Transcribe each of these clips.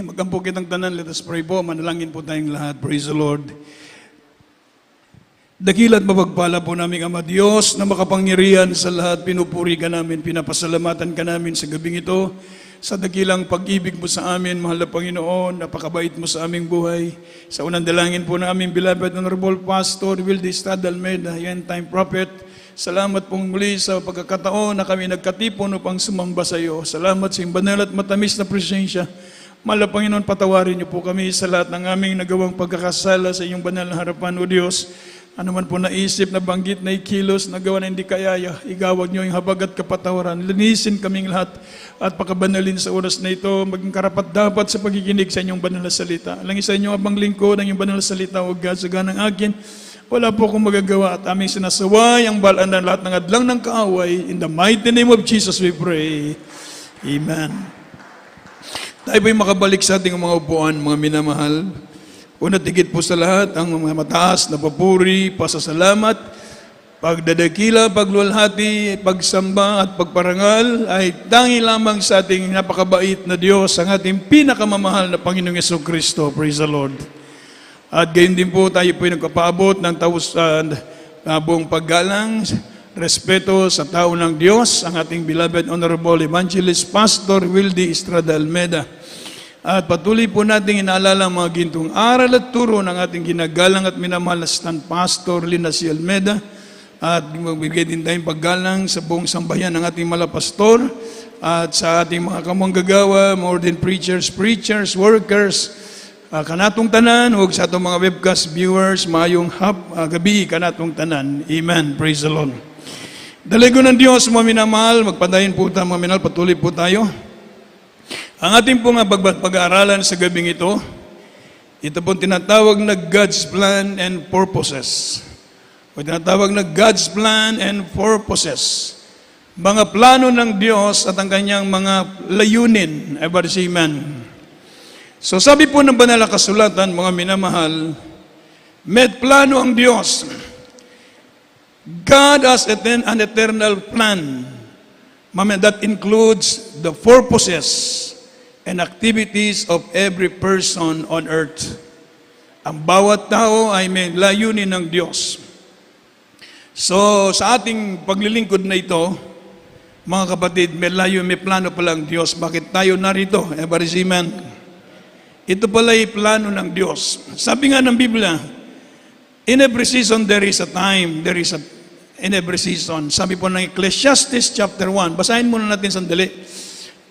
Magampo kitang tanan, let us pray po. Manalangin po tayong lahat. Praise the Lord. Dakila at mapagpala po namin Ama Diyos na makapangyarihan sa lahat. Pinupuri ka namin, pinapasalamatan ka namin sa gabing ito. Sa dakilang pag-ibig mo sa amin, mahal na Panginoon, napakabait mo sa aming buhay. Sa unang dalangin po na aming beloved Honorable Pastor Wildy Estrada Almeida, end time prophet. Salamat pong muli sa pagkakataon na kami nagkatipon upang sumamba sa iyo. Salamat sa iyong banal at matamis na presensya. Mahal na Panginoon, patawarin niyo po kami sa lahat ng aming nagawang pagkakasala sa iyong banal na harapan, O Diyos. Ano man po naisip, na banggit, na ikilos, nagawa na hindi kayaya, igawad niyo yung habag at kapatawaran. Linisin kaming lahat at pakabanalin sa oras na ito, maging karapat dapat sa pagiginig sa inyong banal na salita. Langin sa inyong abang lingkod ng inyong banal na salita, huwag gasagan ng akin. Wala po akong magagawa at aming sinasaway ang balaan ng lahat ng adlang ng kaaway. In the mighty name of Jesus we pray. Amen. Tayo po'y makabalik sa ating mga upuan, mga minamahal. Una tigit po sa lahat, ang mga mataas na papuri, pasasalamat, pagdadakila, pagluwalhati, pagsamba at pagparangal ay tangi lamang sa ating napakabait na Diyos, ang ating pinakamamahal na Panginoong Jesucristo. Praise the Lord. At gayon din po tayo po'y nagpapaabot ng buong paggalang, respeto sa tao ng Diyos, ang ating beloved Honorable Evangelist Pastor Wildy Estrada Almeida. At patuloy po natin inaalala ang mga gintong aral at turo ng ating ginagalang at minamahal na Stand Pastor Lina C. Almeida. At magbigay din tayong paggalang sa buong sambayan ng ating malapastor at sa ating mga kamanggagawa, more than preachers, workers, kanatong tanan, huwag sa itong mga webcast viewers, mayong gabi, kanatong tanan. Amen. Praise the Lord. Dalago ng Diyos, mga minamahal, magpadayin po tayo, mga minamahal, patuloy po tayo. Ang ating pong pag-aaralan sa gabing ito pong tinatawag na God's Plan and Purposes. O tinatawag na God's Plan and Purposes. Mga plano ng Diyos at ang kanyang mga layunin. Everybody say amen. So sabi po ng banal na kasulatan, mga minamahal, may plano ang Diyos. God has an eternal plan. That includes the purposes and activities of every person on earth. Ang bawat tao ay may layunin ng Diyos. So sa ating paglilingkod na ito, mga kapatid, may plano pala ang Diyos. Bakit tayo narito? Everybody say amen. Ito pala ay plano ng Diyos. Sabi nga ng Biblia, in every season there is a time, in every season. Sabi po ng Ecclesiastes chapter 1. Basahin muna natin sandali.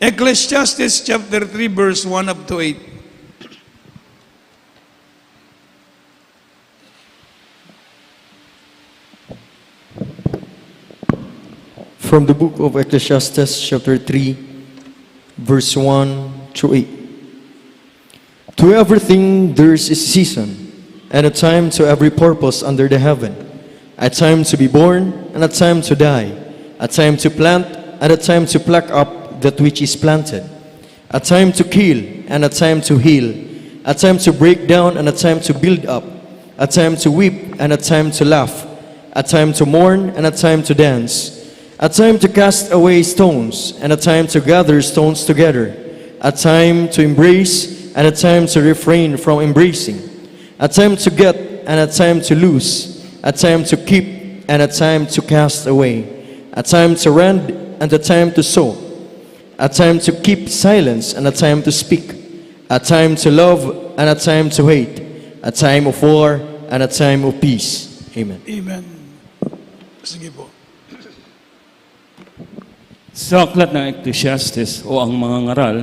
Ecclesiastes chapter 3 verse 1 up to 8. From the book of Ecclesiastes chapter 3 verse 1 to 8. To everything there is a season, and a time to every purpose under the heaven, a time to be born, and a time to die, a time to plant, and a time to pluck up that which is planted, a time to kill, and a time to heal, a time to break down, and a time to build up, a time to weep, and a time to laugh, a time to mourn, and a time to dance, a time to cast away stones, and a time to gather stones together, a time to embrace, and a time to refrain from embracing, a time to get, and a time to lose, a time to keep, and a time to cast away, a time to rend, and a time to sow, a time to keep silence, and a time to speak, a time to love, and a time to hate, a time of war, and a time of peace. Amen. Amen. Sige po. Sa aklat ng Ecclesiastes o ang mga ngaral,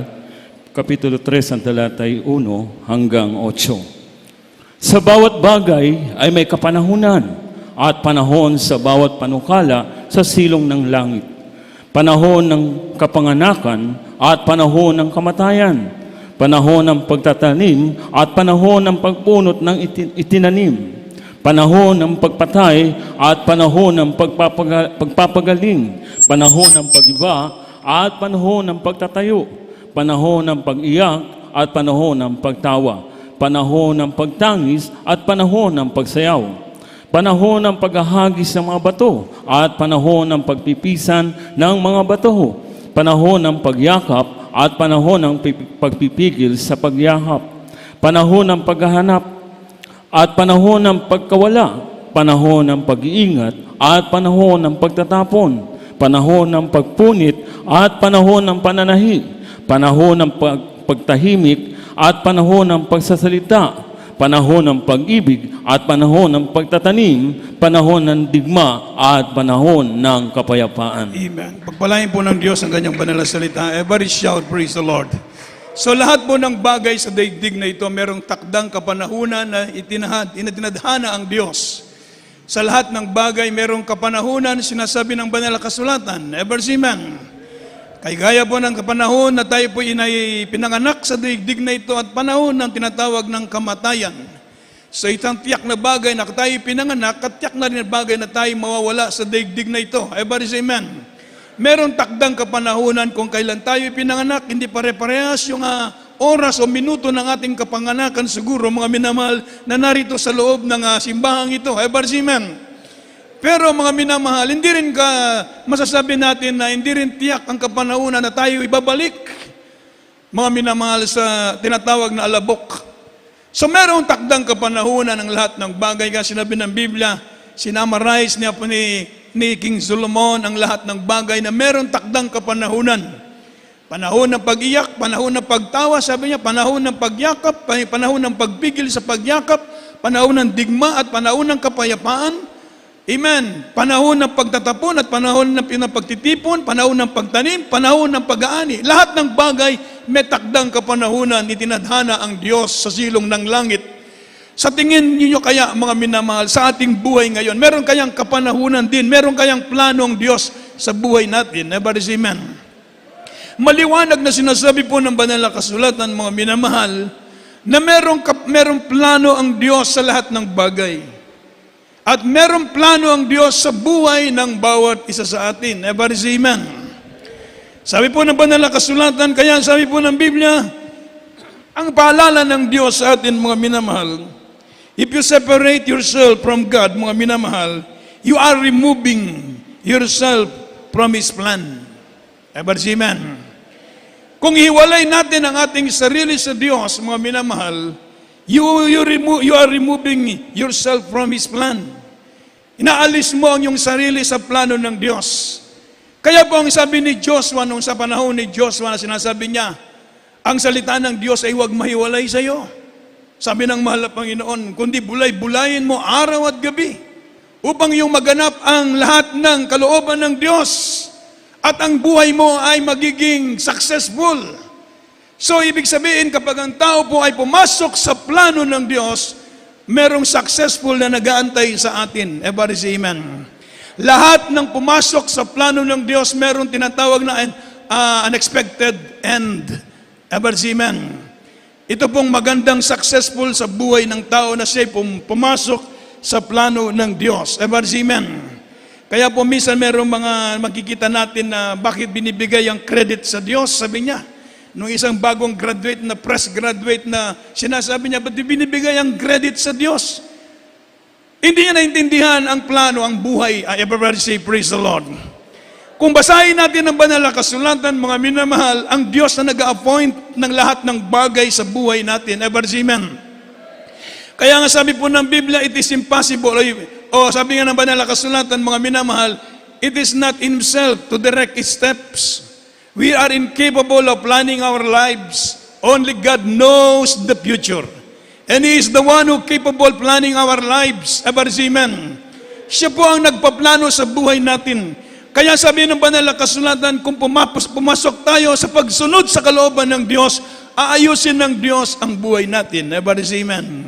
Kapitulo 3, ang talatay 1 hanggang 8. Sa bawat bagay ay may kapanahunan at panahon sa bawat panukala sa silong ng langit. Panahon ng kapanganakan at panahon ng kamatayan. Panahon ng pagtatanim at panahon ng pagpunot ng itinanim. Panahon ng pagpatay at panahon ng pagpapagaling. Panahon ng pag-iba at panahon ng pagtatayo. Panahon ng pag-iyak at panahon ng pagtawa, panahon ng pagtangis at panahon ng pagsayaw, panahon ng paghahagis ng mga bato at panahon ng pagpipisan ng mga bato, panahon ng pagyakap at panahon ng pagpipigil sa pagyakap, panahon ng paghahanap at panahon ng pagkawala, panahon ng pag-iingat at panahon ng pagtatapon, panahon ng pagpunit at panahon ng pananahi, panahon ng pagtahimik at panahon ng pagsasalita, panahon ng pag-ibig at panahon ng pagtatanim, panahon ng digma at panahon ng kapayapaan. Amen. Pagpalain po ng Diyos ang kanyang banal na salita. Everybody shout, praise the Lord. So lahat po ng bagay sa daigdig na ito, merong takdang kapanahunan na itinadhana ang Diyos. Sa lahat ng bagay, merong kapanahunan, sinasabi ng banal na kasulatan. Everybody, amen. Kay gaya po ng kapanahon na tayo po pinanganak sa daigdig na ito at panahon ng tinatawag ng kamatayan. So itang tiyak na bagay na tayo pinanganak at tiyak na rin bagay na tayo mawawala sa daigdig na ito. Everybody say amen. Meron takdang kapanahunan kung kailan tayo pinanganak, hindi pare-parehas yung oras o minuto ng ating kapanganakan siguro mga minamahal na narito sa loob ng simbahang ito. Everybody say amen. Pero mga minamahal, hindi rin masasabi natin na hindi rin tiyak ang kapanahunan na tayo ibabalik, mga minamahal, sa tinatawag na alabok. So merong takdang kapanahunan ng lahat ng bagay. Kasi sinabi ng Biblia, sinamarize niya po ni King Solomon ang lahat ng bagay na merong takdang kapanahunan. Panahon ng pag-iyak, panahon ng pagtawa, sabi niya, panahon ng pagyakap, panahon ng pagpigil sa pagyakap, panahon ng digma at panahon ng kapayapaan. Amen. Panahon ng pagtatapon at panahon ng pinapagtitipon, panahon ng pagtanim, panahon ng pag-aani. Lahat ng bagay may takdang kapanahunan, itinadhana ang Diyos sa silong ng langit. Sa tingin niyo kaya, mga minamahal, sa ating buhay ngayon, meron kayang kapanahunan din, meron kayang planong Diyos sa buhay natin. Everybody say amen. Maliwanag na sinasabi po ng banal na kasulatan, mga minamahal, na merong plano ang Diyos sa lahat ng bagay. At merong plano ang Diyos sa buhay ng bawat isa sa atin. Everybody say amen. Sabi po ng banal na kasulatan, kaya sabi po ng Biblia, ang paalala ng Diyos sa atin, mga minamahal, if you separate yourself from God, mga minamahal, you are removing yourself from His plan. Everybody say amen. Kung hiwalay natin ang ating sarili sa Diyos, mga minamahal, you are removing yourself from His plan. Inaalis mo ang iyong sarili sa plano ng Diyos. Kaya po ang sabi ni Joshua nung sa panahon ni Joshua na sinasabi niya, ang salita ng Diyos ay huwag mahiwalay sa iyo. Sabi ng mahal na Panginoon, kundi bulay-bulayin mo araw at gabi upang iyong maganap ang lahat ng kalooban ng Diyos at ang buhay mo ay magiging successful. So, ibig sabihin, kapag ang tao po ay pumasok sa plano ng Diyos, merong successful na nag-aantay sa atin. Everybody say amen. Lahat ng pumasok sa plano ng Diyos, merong tinatawag na unexpected end. Everybody say amen. Ito pong magandang successful sa buhay ng tao na siya pumasok sa plano ng Diyos. Everybody say amen. Kaya po minsan merong mga makikita natin na bakit binibigay ang credit sa Diyos, sabi niya. Nung isang bagong graduate na fresh graduate na sinasabi niya, ba't binibigay ang credit sa Diyos? Hindi niya naintindihan ang plano, ang buhay. Everybody say, praise the Lord. Kung basahin natin ang banal na kasulatan, mga minamahal, ang Diyos na nag-a-appoint ng lahat ng bagay sa buhay natin. Everybody say, amen. Kaya nga sabi po ng Biblia, it is impossible. Sabi nga ng banal na kasulatan, mga minamahal, it is not Himself to direct His steps. We are incapable of planning our lives. Only God knows the future. And He is the one who capable planning our lives. Everybody say amen. Siya po ang nagpaplano sa buhay natin. Kaya sabi ng banal na kasulatan, kung pumasok tayo sa pagsunod sa kalooban ng Diyos, aayusin ng Diyos ang buhay natin. Everybody say amen.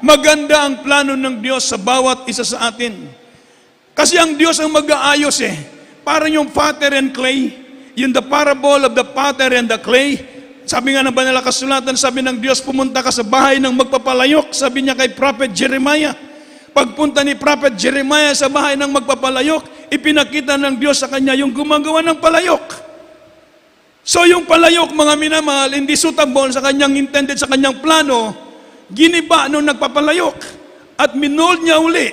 Maganda ang plano ng Diyos sa bawat isa sa atin. Kasi ang Diyos ang mag-aayos Parang yung potter and clay. Yung the parable of the potter and the clay. Sabi nga ng banal na kasulatan, sabi ng Diyos, pumunta ka sa bahay ng magpapalayok. Sabi niya kay Prophet Jeremiah. Pagpunta ni Prophet Jeremiah sa bahay ng magpapalayok, ipinakita ng Diyos sa kanya yung gumagawa ng palayok. So yung palayok, mga minamahal, hindi suitable sa kanyang intended, sa kanyang plano, giniba nung nagpapalayok at minold niya uli.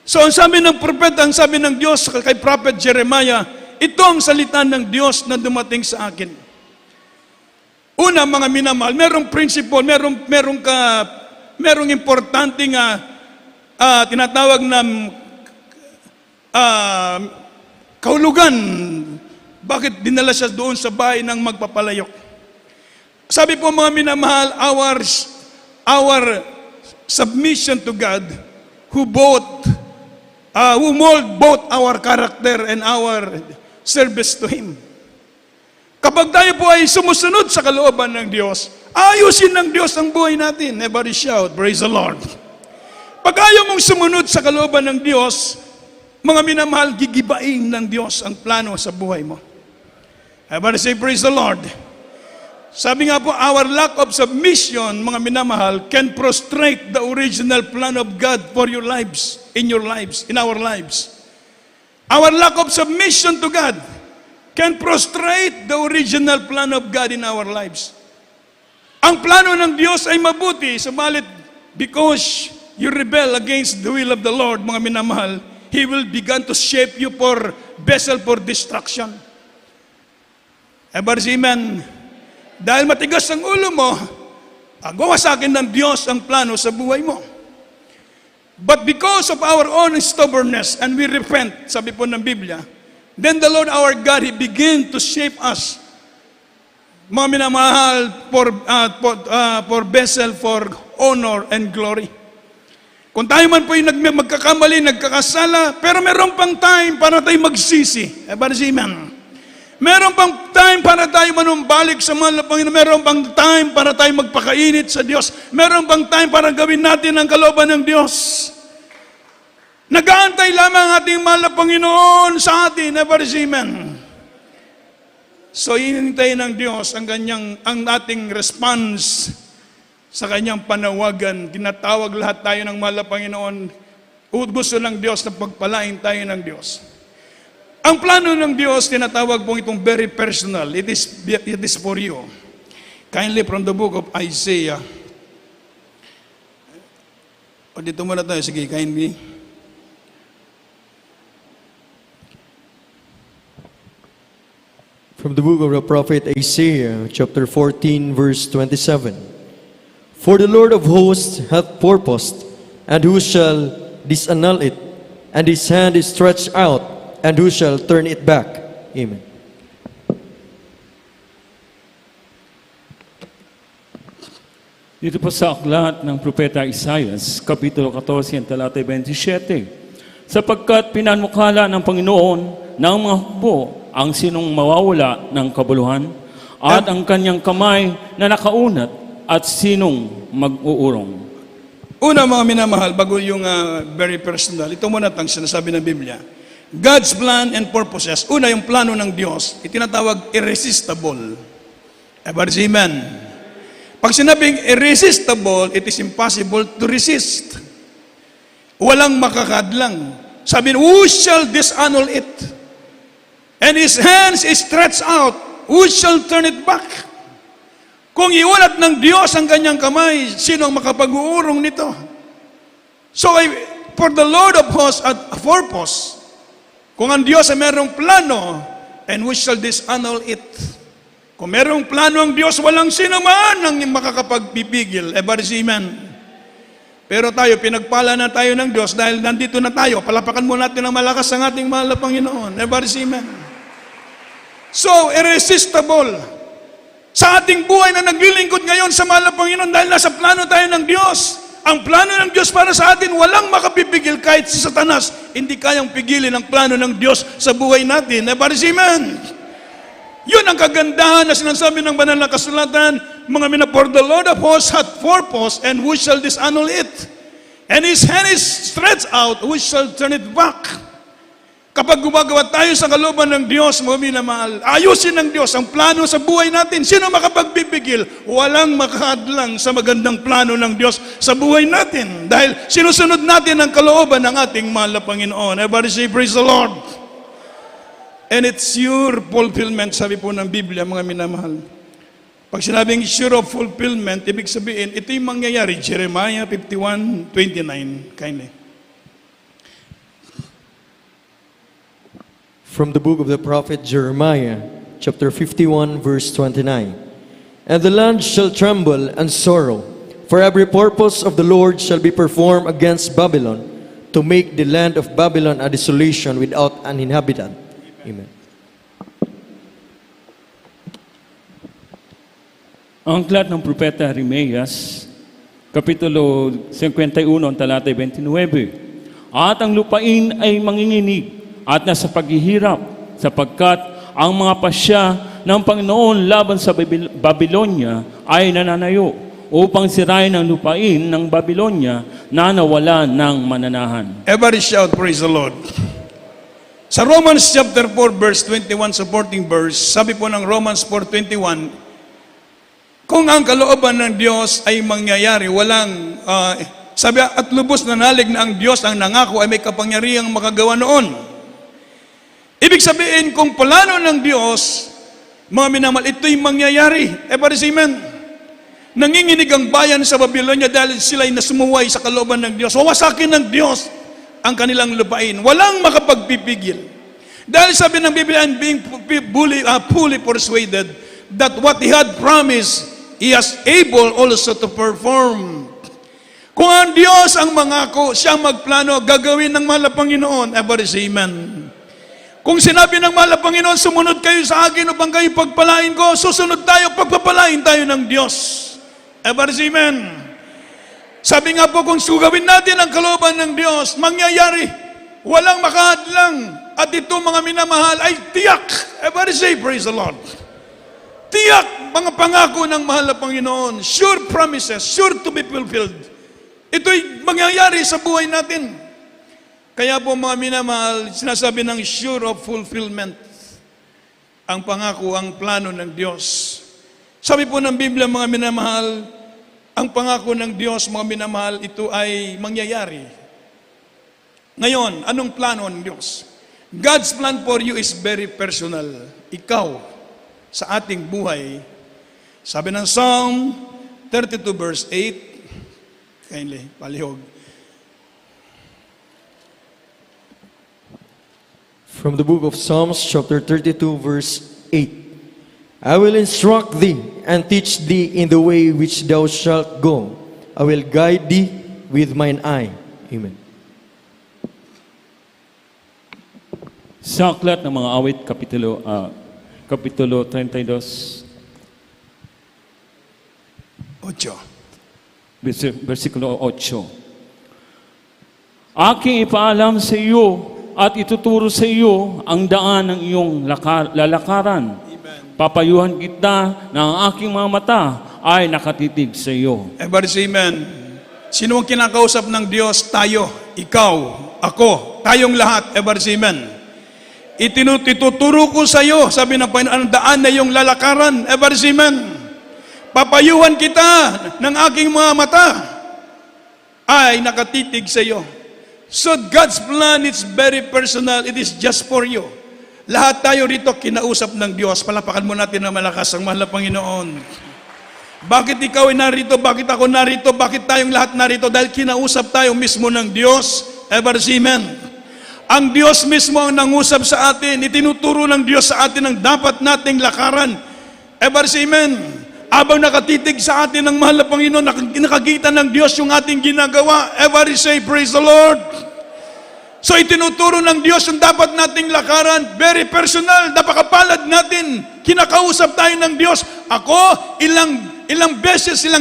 So ang sabi ng propeta, ang sabi ng Diyos kay Prophet Jeremiah, ito ang salita ng Diyos na dumating sa akin. Una, mga minamahal, merong principle, merong importante nga tinatawag na kahulugan. Bakit dinala siya doon sa bahay ng magpapalayok? Sabi po mga minamahal, our submission to God, who mold both our character and our service to Him. Kapag tayo po ay sumusunod sa kalooban ng Diyos, ayusin ng Diyos ang buhay natin. Everybody shout, praise the Lord. Pag ayaw mong sumunod sa kalooban ng Diyos, mga minamahal, gigibain ng Diyos ang plano sa buhay mo. Everybody say, praise the Lord. Sabi nga po, our lack of submission, mga minamahal, can prostrate the original plan of God for your lives, in our lives. Our lack of submission to God can prostrate the original plan of God in our lives. Ang plano ng Diyos ay mabuti, subalit because you rebel against the will of the Lord, mga minamahal, He will begin to shape you for vessel for destruction. Everybody say amen. Dahil matigas ang ulo mo, gawa sa akin ng Diyos ang plano sa buhay mo. But because of our own stubbornness and we repent, sabi po ng Biblia, then the Lord our God, He begin to shape us, mga minamahal, for vessel, for honor and glory. Kung tayo man po yung magkakamali, nagkakasala, pero meron pang time para tayo magsisi. Everybody say amen. Meron pang time para tayo manumbalik sa mahal na Panginoon. Meron pang time para tayo magpakainit sa Diyos. Meron pang time para gawin natin ang kalooban ng Diyos. Nag-aantay lamang ang ating mahal na Panginoon sa atin. Everybody say amen. So, hinintay ng Diyos ang ating response sa kanyang panawagan. Tinatawag lahat tayo ng mahal na Panginoon. Gusto ng Diyos na pagpalain tayo ng Diyos. Ang plano ng Diyos, tinatawag pong itong very personal. It is for you. Kindly from the book of Isaiah. O dito muna tayo. Sige, kindly. From the book of the prophet Isaiah, chapter 14, verse 27. For the Lord of hosts hath purposed, and who shall disannul it? And his hand is stretched out, and who shall turn it back? Amen. Dito po sa aklat ng Propeta Isaias, Kapitulo 14, talata 27. Sapagkat pinanukala ng Panginoon ng mga hukbo ang sinong mawawala ng kabuluhan, at ang kanyang kamay na nakaunat, at sinong mag-uurong. Una, mga minamahal, bago yung very personal, ito muna ang sinasabi ng Biblia. God's plan and purposes. Una, yung plano ng Diyos, itinatawag irresistible. Everybody say amen. Pag sinabing irresistible, it is impossible to resist. Walang makakadlang. Sabi, who shall disannul it? And his hands is stretched out. Who shall turn it back? Kung iulat ng Diyos ang kanyang kamay, sino ang makapag-uurong nito? So, for the Lord of hosts at purpose, kung ang Diyos ay merong plano, and we shall disannul it. Kung merong plano ang Diyos, walang sino man ang makakapagpipigil. Everybody say amen. Pero tayo, pinagpala na tayo ng Diyos dahil nandito na tayo. Palapakan mo natin ng malakas ang ating mahal na Panginoon. Everybody say amen. So, irresistible. Sa ating buhay na naglilingkod ngayon sa mahal na Panginoon dahil nasa plano tayo ng Diyos. Ang plano ng Diyos para sa atin, walang makapipigil kahit si Satanas. Hindi kayang pigilin ang plano ng Diyos sa buhay natin. Everybody say amen. Yun ang kagandahan na sinasabi ng banal na kasulatan, mga for the Lord of hosts hath purpose, and who shall disannul it? And his hand is stretched out, who shall turn it back? Kapag gumagawa tayo sa kalooban ng Diyos, mga minamahal, ayusin ng Diyos ang plano sa buhay natin. Sino makapagbibigil? Walang makahadlang sa magandang plano ng Diyos sa buhay natin. Dahil sinusunod natin ang kalooban ng ating mahal na Panginoon. Everybody say, praise the Lord. And it's your fulfillment, sabi po ng Biblia, mga minamahal. Pag sinabing sure of fulfillment, ibig sabihin, ito yung mangyayari. Jeremiah 51:29. Kindly. From the book of the prophet Jeremiah, chapter 51, verse 29. And the land shall tremble and sorrow, for every purpose of the Lord shall be performed against Babylon, to make the land of Babylon a desolation without an inhabitant. Amen. Ang aklat ng propeta Jeremias, kapitulo 51, talatay 29. At ang lupain ay manginginig at nasa paghihirap, sapagkat ang mga pasya ng Panginoon laban sa Babylonia ay nananayo upang sirain ang lupain ng Babylonia na nawala ng mananahan. Everybody shout, praise the Lord. Sa Romans chapter 4, verse 21, supporting verse, sabi po ng Romans 4:21, kung ang kalooban ng Diyos ay mangyayari, walang, sabi, at lubos na nalig na ang Diyos ang nangako ay may kapangyarihang makagawa noon. Ibig sabihin, kung plano ng Diyos, mga minamahal, ito'y mangyayari. Everybody say amen. Nanginginig ang bayan sa Babylonia dahil sila'y nasumuway sa kalooban ng Diyos. Wawasakin ng Diyos ang kanilang lupain. Walang makapagpipigil. Dahil sabi ng Biblia, and being fully persuaded that what He had promised, He is able also to perform. Kung ang Diyos ang mangako, siya magplano, gagawin ng mahal na Panginoon. Everybody say amen. Kung sinabi ng mahal na Panginoon, sumunod kayo sa akin upang kayo pagpalain ko, susunod tayo, pagpapalain tayo ng Diyos. Everybody say amen. Sabi nga po, kung sugawin natin ang kalooban ng Diyos, mangyayari. Walang makahadlang. At ito, mga minamahal, ay tiyak. Everybody say, praise the Lord. Tiyak, mga pangako ng mahal na Panginoon. Sure promises, sure to be fulfilled. Ito'y mangyayari sa buhay natin. Kaya po, mga minamahal, sinasabi ng sure of fulfillment. Ang pangako, ang plano ng Diyos. Sabi po ng Biblia, mga minamahal, ang pangako ng Diyos, mga minamahal, ito ay mangyayari. Ngayon, anong plano ng Diyos? God's plan for you is very personal. Ikaw, sa ating buhay, sabi ng Psalm 32 verse 8, kindly, palihog. From the book of Psalms, chapter 32, verse 8. I will instruct thee and teach thee in the way which thou shalt go. I will guide thee with mine eye. Amen. Sa aklat ng mga awit, kapitulo 32, 8. versikulo 8. Aking ipaalam sa iyo at ituturo sa iyo ang daan ng iyong lalakaran. Papayuhan kita na ang aking mga mata ay nakatitig sa iyo. Everybody say amen. Sino ang kinakausap ng Diyos? Tayo, ikaw, ako, tayong lahat. Everybody say amen. Ituturo ko sa iyo, sabi ng Panginoon, ang daan na iyong lalakaran. Everybody say amen. Papayuhan kita ng aking mga mata ay nakatitig sa iyo. So God's plan is very personal. It is just for you. Lahat tayo rito kinausap ng Diyos. Palapakan mo natin na malakas ang mahal na Panginoon. Bakit ikaw ay narito? Bakit ako narito? Bakit tayong lahat narito? Dahil kinausap tayo mismo ng Diyos. Ever see amen? Ang Diyos mismo ang nangusap sa atin. Itinuturo ng Diyos sa atin ang dapat nating lakaran. Ever see amen? Abang nakatitig sa atin ng mahal na Panginoon, nakakita ng Diyos yung ating ginagawa. Every say, praise the Lord. So itinuturo ng Diyos yung dapat nating lakaran, very personal, napakapalad natin. Kinakausap tayo ng Diyos. Ako, ilang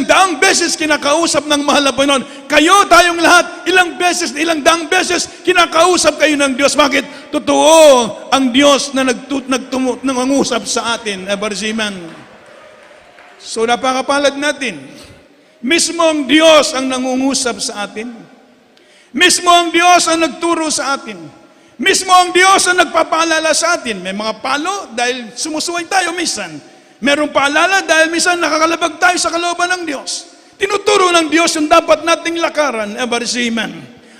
daang beses kinakausap ng mahal na Panginoon. Kayo, tayong lahat, ilang daang beses kinakausap kayo ng Diyos. Bakit? Totoo ang Diyos na nangungusap sa atin. Ever see, man? So napakapalad natin. Mismo ang Diyos ang nangungusap sa atin. Mismo ang Diyos ang nagturo sa atin. Mismo ang Diyos ang nagpapaalala sa atin. May mga palo dahil sumusuway tayo minsan. Merong paalala dahil minsan nakakalabag tayo sa kalooban ng Diyos. Tinuturo ng Diyos yung dapat nating lakaran. Ever see, man?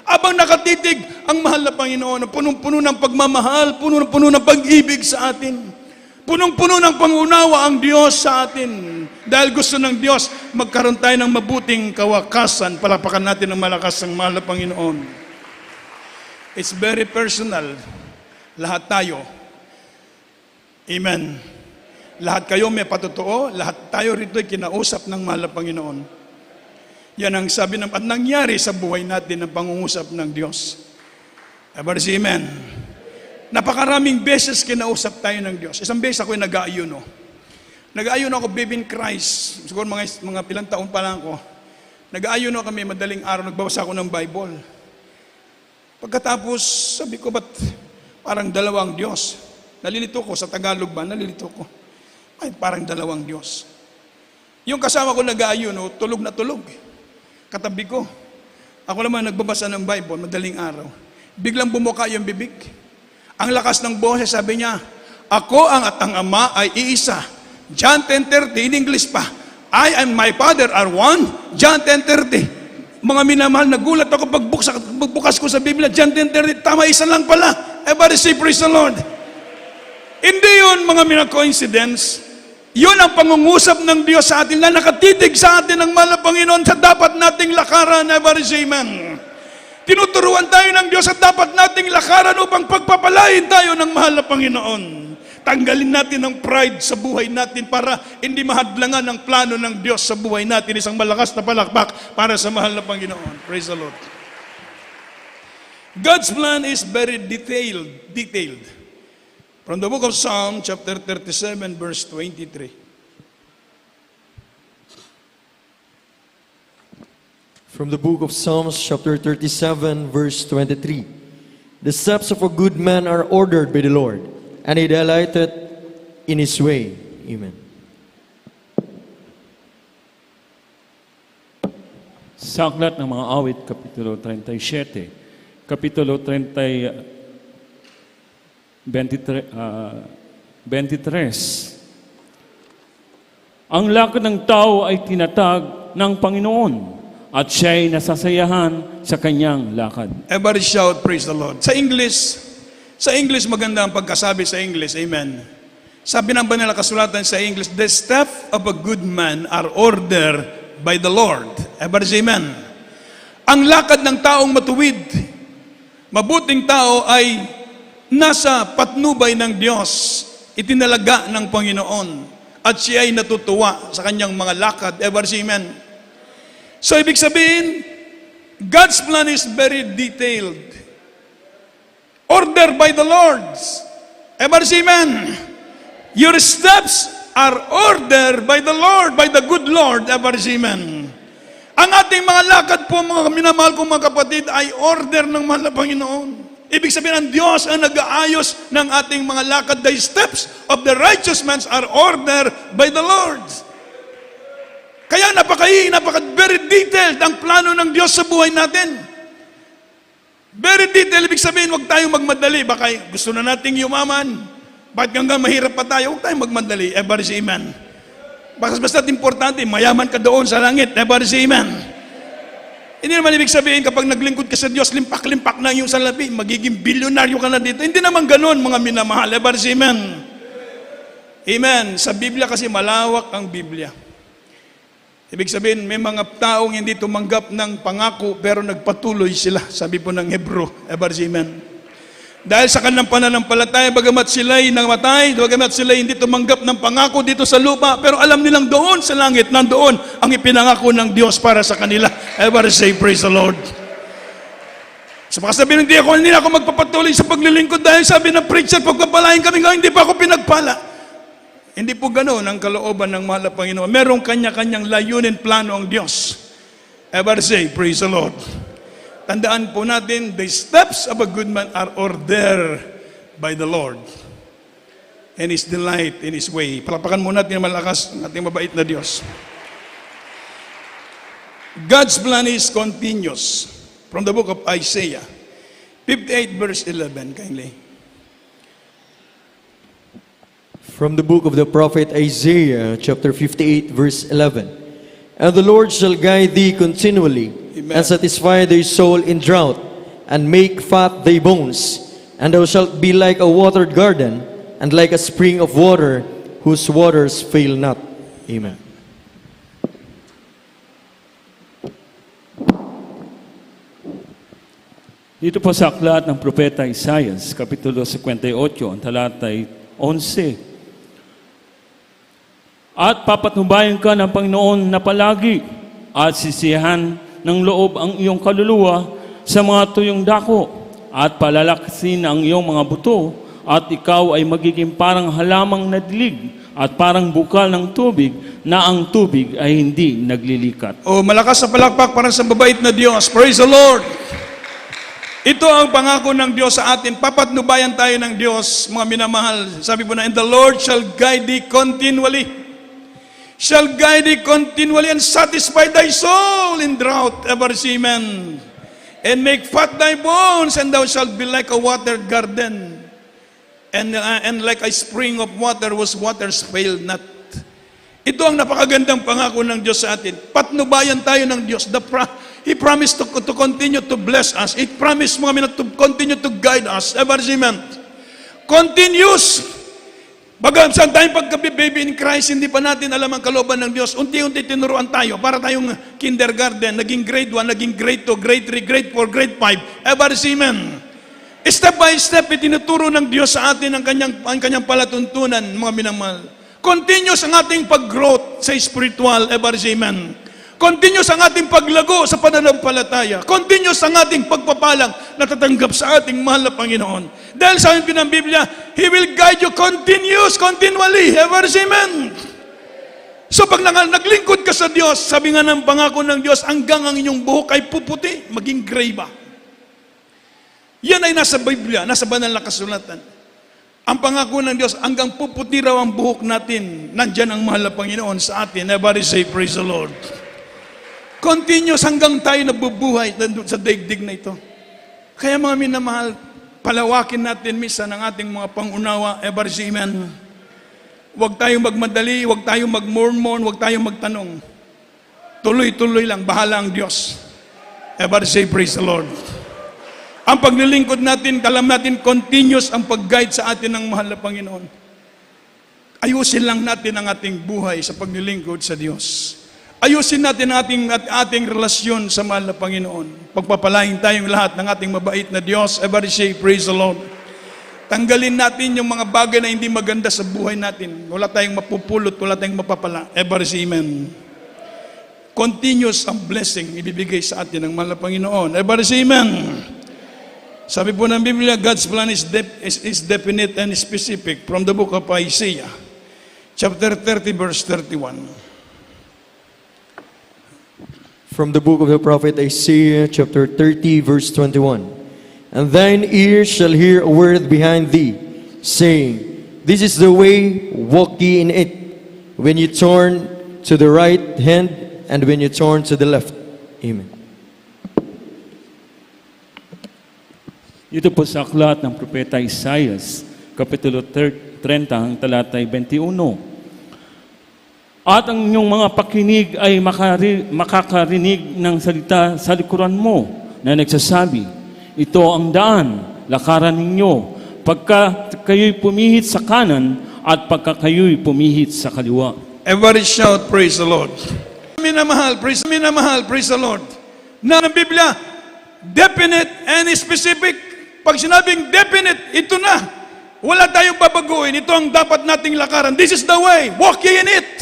Abang nakatitig ang mahal na Panginoon, punong-puno ng pagmamahal, punong-puno ng pag-ibig sa atin. Punong-puno ng pangunawa ang Diyos sa atin. Dahil gusto ng Diyos, magkaroon tayo ng mabuting kawakasan. Palapakan natin ng malakas ang mahal na Panginoon. It's very personal. Lahat tayo Amen. Lahat kayo may patotoo, lahat tayo rito ay kinausap ng mahal na Panginoon. Yan ang sabi at nangyari sa buhay natin ng pangungusap ng Diyos. Everybody say amen. Napakaraming beses kinausap tayo ng Diyos. Isang beses ako ay nag-aayuno. Nag-aayuno ako, baby in Christ. Siguro mga pilang taon pa lang ako. Nag-aayuno kami, madaling araw, nagbabasa ako ng Bible. Pagkatapos, sabi ko, ba't parang dalawang Diyos? Nalilito ko, sa Tagalog ba? Nalilito ko. Ay, parang dalawang Diyos. Yung kasama ko nag-aayuno, tulog na tulog. Katabi ko. Ako naman nagbabasa ng Bible, madaling araw. Biglang bumuka yung bibig. Ang lakas ng boses, sabi niya, ako at ang Ama ay iisa. John 10:30, in English pa. I and my Father are one. John 10:30. Mga minamahal, nagulat ako pagbukas ko sa Biblia. John 10:30, tama, isa lang pala. Everybody say, praise the Lord. Hindi yun mga coincidence. Yun ang pangungusap ng Diyos sa atin na nakatitig sa atin ng mahal na Panginoon sa dapat nating lakaran. Everybody say amen. Tinuturuan tayo ng Diyos at dapat nating lakaran upang pagpapalain tayo ng mahal na Panginoon. Tanggalin natin ang pride sa buhay natin para hindi mahadlangan ang plano ng Diyos sa buhay natin. Isang malakas na palakpak para sa mahal na Panginoon. Praise the Lord. God's plan is very detailed. From the book of Psalm, chapter 37, verse 23. From the book of Psalms, chapter 37, verse 23. The steps of a good man are ordered by the Lord, and he delighteth in his way. Amen. Sa aklat ng mga awit, Kapitulo 37, Kapitulo 23, ang lakad ng tao ay tinatag ng Panginoon at siya'y nasasayahan sa kanyang lakad. Everybody shout, praise the Lord. Sa English maganda ang pagkasabi sa English. Amen. Sabi ng banal na kasulatan sa English, the steps of a good man are ordered by the Lord. Everybody say amen. Ang lakad ng taong matuwid, mabuting tao ay nasa patnubay ng Diyos, itinalaga ng Panginoon, at siya ay natutuwa sa kanyang mga lakad. Ever say amen? So, ibig sabihin, God's plan is very detailed. Ordered by the Lord. Ever say amen? Your steps are ordered by the Lord, by the good Lord. Ever say amen? Ang ating mga lakad po, mga minamahal kong mga kapatid, ay order ng mahal na Panginoon. Ibig sabihin, ang Diyos ang nag-aayos ng ating mga lakad. The steps of the righteous man are ordered by the Lord. Kaya very detailed ang plano ng Diyos sa buhay natin. Very detailed, ibig sabihin, huwag tayong magmadali. Baka gusto na nating yumaman. Bakit hanggang mahirap pa tayo? Huwag tayong magmadali. Everybody say amen. Basta't importante, mayaman ka doon sa langit. Everybody say amen. Hindi naman ibig sabihin kapag naglingkod ka sa Diyos, limpak-limpak na yung salapi, magiging bilyonaryo ka na dito. Hindi naman ganun, mga minamahal. Ever say amen? Amen. Sa Biblia kasi malawak ang Biblia. Ibig sabihin, may mga taong hindi tumanggap ng pangako pero nagpatuloy sila. Sabi po ng Hebrew. Ever say amen? Dahil sa kanilang pananampalataya, bagamat sila'y namatay, bagamat sila'y hindi tumanggap ng pangako dito sa lupa, pero alam nilang doon sa langit, nandoon ang ipinangako ng Diyos para sa kanila. Ever say, praise the Lord. So baka sabihin, hindi na ako magpapatuloy sa paglilingkod dahil sabi ng preacher, pagpapalain kami ngayon, hindi pa ako pinagpala. Hindi po ganoon ang kalooban ng mahal na Panginoon. Merong kanya-kanyang layunin, plano ang Diyos. Ever say, praise the Lord. Tandaan po natin, the steps of a good man are ordered by the Lord. And His delight in His way. Palapakan mo natin ang malakas ng ating mabait na Diyos. God's plan is continuous. From the book of Isaiah, 58 verse 11, kindly. From the book of the prophet Isaiah, chapter 58, verse 11. And the Lord shall guide thee continually, Amen. and satisfy thy soul in drought, and make fat thy bones. And thou shalt be like a watered garden, and like a spring of water, whose waters fail not. Amen. Dito po sa aklat ng Propeta Isaias, Kapitulo 58, ang talatay 11 At papatnubayan ka ng Panginoon na palagi at sisiyahan ng loob ang iyong kaluluwa sa mga tuyong dako at palalakasin ang iyong mga buto at ikaw ay magiging parang halamang nadilig at parang bukal ng tubig na ang tubig ay hindi naglilikat. O malakas sa palakpak para sa mabait na Diyos. Praise the Lord! Ito ang pangako ng Diyos sa atin. Papatnubayan tayo ng Diyos, mga minamahal. Sabi po na, and the Lord shall guide thee continually. Shall guide thee continually and satisfy thy soul in drought, ever seamen. And make fat thy bones, and thou shalt be like a watered garden. And like a spring of water whose waters fail not. Ito ang napakagandang pangako ng Diyos sa atin. Patnubayan tayo ng Diyos. He promised to continue to bless us. He promised mga minute to continue to guide us. Ever seamen. Continuous. Baga, saan tayong pagka-baby in Christ, hindi pa natin alam ang kalooban ng Diyos. Unti-unti tinuruan tayo. Para tayong kindergarten, naging grade 1, naging grade 2, grade 3, grade 4, grade 5. Ever seamen. Step by step, itinuturo ng Diyos sa atin ang kanyang palatuntunan, mga minamahal. Continuous ang ating pag-growth sa spiritual, ever seamen. Continuous ang ating paglago sa pananampalataya. Continuous ang ating pagpapalang natatanggap sa ating mahal na Panginoon. Dahil sa akin ng Biblia, He will guide you continually, ever seamen. So pag naglingkod ka sa Diyos, sabi nga ng pangako ng Diyos, hanggang ang inyong buhok ay puputi, maging gray ba? Yan ay nasa Biblia, nasa banal na kasulatan. Ang pangako ng Diyos, hanggang puputi raw ang buhok natin, nandyan ang mahal na Panginoon sa atin. Everybody say, praise the Lord. Continuous hanggang tayo nabubuhay sa daigdig na ito. Kaya mga minamahal, palawakin natin minsan ang ating mga pangunawa, every seamen. Huwag tayong magmadali, huwag tayong magmurmon, huwag tayong magtanong. Tuloy-tuloy lang, bahala ang Diyos. Everybody say, praise the Lord. Ang paglilingkod natin, alam natin, continuous ang pag-guide sa atin ng mahal na Panginoon. Ayusin lang natin ang ating buhay sa paglilingkod sa Diyos. Ayusin natin ating relasyon sa mahal na Panginoon. Pagpapalain tayong lahat ng ating mabait na Diyos. Everybody say, praise the Lord. Tanggalin natin yung mga bagay na hindi maganda sa buhay natin. Wala tayong mapupulot, wala tayong mapapala. Everybody say, amen. Continuous ang blessing ibibigay sa atin ng mahal na Panginoon. Everybody say, amen. Sabi po ng Biblia, God's plan is definite and specific from the book of Isaiah, chapter 30, verse 31. From the book of the prophet Isaiah, chapter 30, verse 21. And thine ears shall hear a word behind thee, saying, This is the way, walk ye in it, when you turn to the right hand, and when you turn to the left. Amen. Ito po sa aklat ng Propeta Isaiah, Kapitulo 30, ang talatay 21. At ang inyong mga pakinig ay makakarinig ng salita sa likuran mo na nagsasabi, ito ang daan, lakaran ninyo, pagka kayo'y pumihit sa kanan at pagka kayo'y pumihit sa kaliwa. Everybody shout, praise the Lord. Minamahal, praise the Lord. Na ng Biblia, definite and specific. Pag sinabing definite, ito na. Wala tayong babaguhin. Ito ang dapat nating lakaran. This is the way. Walk ye in it.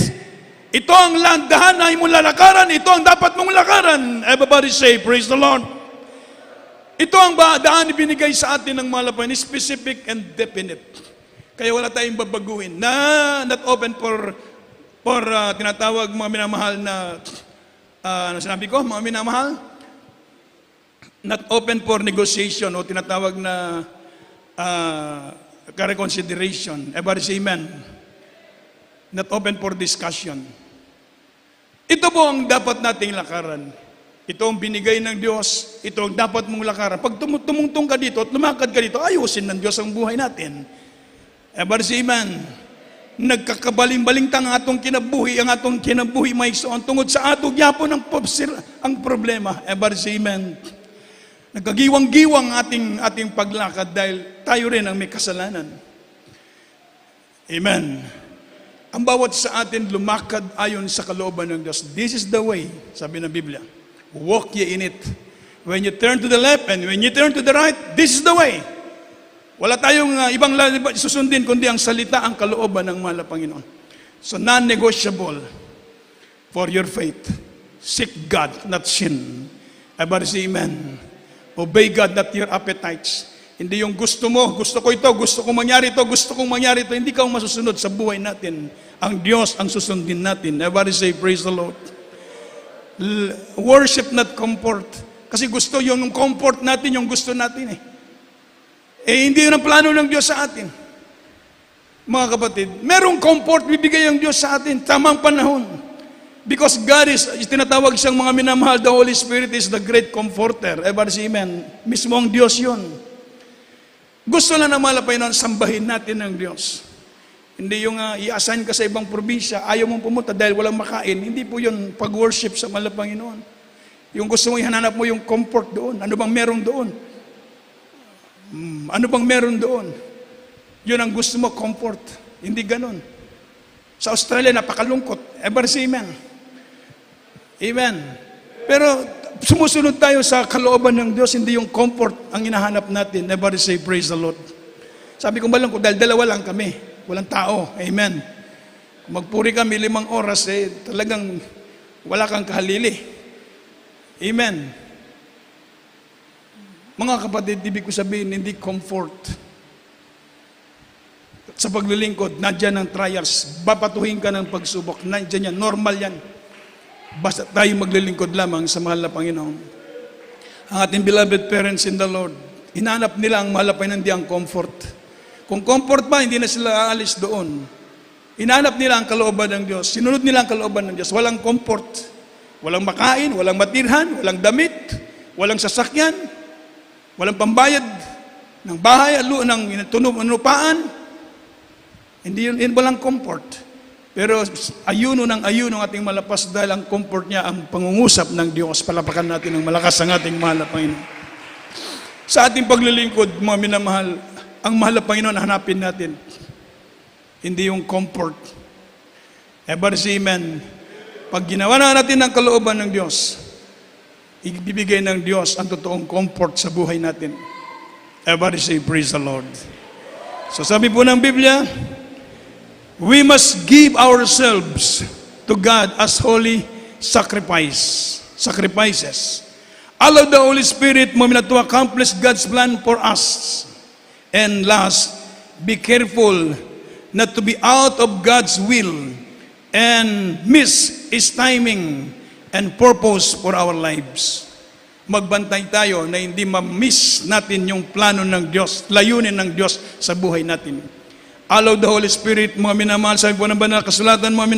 Ito ang landahan na imong lalakaran. Ito ang dapat mong lakaran. Everybody say, praise the Lord. Ito ang daan ibinigay sa atin ng mga lapan, specific and definite. Kaya wala tayong babaguhin. Not open for tinatawag mga minamahal na, ano sinabi ko, mga minamahal? Not open for negotiation o tinatawag na reconsideration. Everybody say amen. Not open for discussion. Ito po ang dapat nating lakaran. Ito ang binigay ng Diyos. Ito ang dapat mong lakaran. Pag tumungtong ka dito at lumakad ka dito, ayusin ng Diyos ang buhay natin. Everybody say amen. Nagkakabaling-balingtang ang atong kinabuhi maigsoon tungod sa atong yapon ang problema. Everybody say amen. Nagkagiwang-giwang ating paglakad dahil tayo rin ang may kasalanan. Amen. Ang bawat sa atin lumakad ayon sa kalooban ng Diyos. This is the way, sabi ng Biblia. Walk ye in it. When you turn to the left and when you turn to the right, this is the way. Wala tayong ibang susundin kundi ang salita, ang kalooban ng mahal na Panginoon. So non-negotiable for your faith. Seek God, not sin. Everybody say amen. Obey God, not your appetites. Hindi yung gusto mo, gusto ko ito, gusto kong mangyari ito, gusto kong mangyari ito. Hindi ka masusunod sa buhay natin. Ang Diyos ang susundin natin. Everybody say, praise the Lord. Worship, not comfort. Kasi gusto yung comfort natin, yung gusto natin eh. Hindi yun ang plano ng Diyos sa atin. Mga kapatid, merong comfort bibigay ang Diyos sa atin, tamang panahon. Because God is tinatawag siyang mga minamahal, the Holy Spirit is the great comforter. Everybody say amen. Mismo ang Diyos yun. Gusto na naman Panginoon, sambahin natin ng Diyos. Hindi yung i-assign ka sa ibang probinsya, ayaw mong pumunta dahil walang makain. Hindi po yun pag-worship sa mahal na Panginoon. Yung gusto mong ihanap mo yung comfort doon. Ano bang meron doon? Ano bang meron doon? Yun ang gusto mo, comfort. Hindi ganun. Sa Australia, napakalungkot. Everybody say amen. Amen. Pero sumusunod tayo sa kalooban ng Diyos, hindi yung comfort ang hinahanap natin. Everybody say, praise the Lord. Sabi ko malungkot, dahil dalawa lang kami. Walang tao. Amen. Kung magpuri kami 5 oras, talagang wala kang kahalili. Amen. Mga kapatid, ibig ko sabihin, hindi comfort. Sa paglilingkod, nandiyan ang trials. Babatuhin ka ng pagsubok. Nandiyan yan. Normal yan. Basta tayo maglilingkod lamang sa mahal na Panginoon. Ang ating beloved parents in the Lord, hinanap nila ang mahal na Panginoon, hindi ang comfort. Kung comfort ba, hindi na sila aalis doon. Hinanap nila ang kalooban ng Diyos. Sinunod nila ang kalooban ng Diyos. Walang comfort. Walang makain, walang matirhan, walang damit, walang sasakyan, walang pambayad ng bahay, ng tunupaan. Hindi yun, walang comfort. Pero ayuno ng ayuno ng ating malapas dahil ang comfort niya, ang pangungusap ng Diyos. Palapakan natin ng malakas ang ating mahal na Panginoon. Sa ating paglilingkod, mga minamahal, ang mahal na Panginoon hanapin natin. Hindi yung comfort. Ever say amen. Pag ginawa na natin ang kalooban ng Diyos, ibibigay ng Diyos ang totoong comfort sa buhay natin. Ever say praise the Lord. So sabi po ng Biblia, we must give ourselves to God as holy sacrifices. Allow the Holy Spirit to accomplish God's plan for us. And last, be careful not to be out of God's will and miss His timing and purpose for our lives. Magbantay tayo na hindi ma-miss natin yung plano ng Diyos, layunin ng Diyos sa buhay natin. Allow the Holy Spirit, mga minamahal, sabi po ng banal kasulatan, mga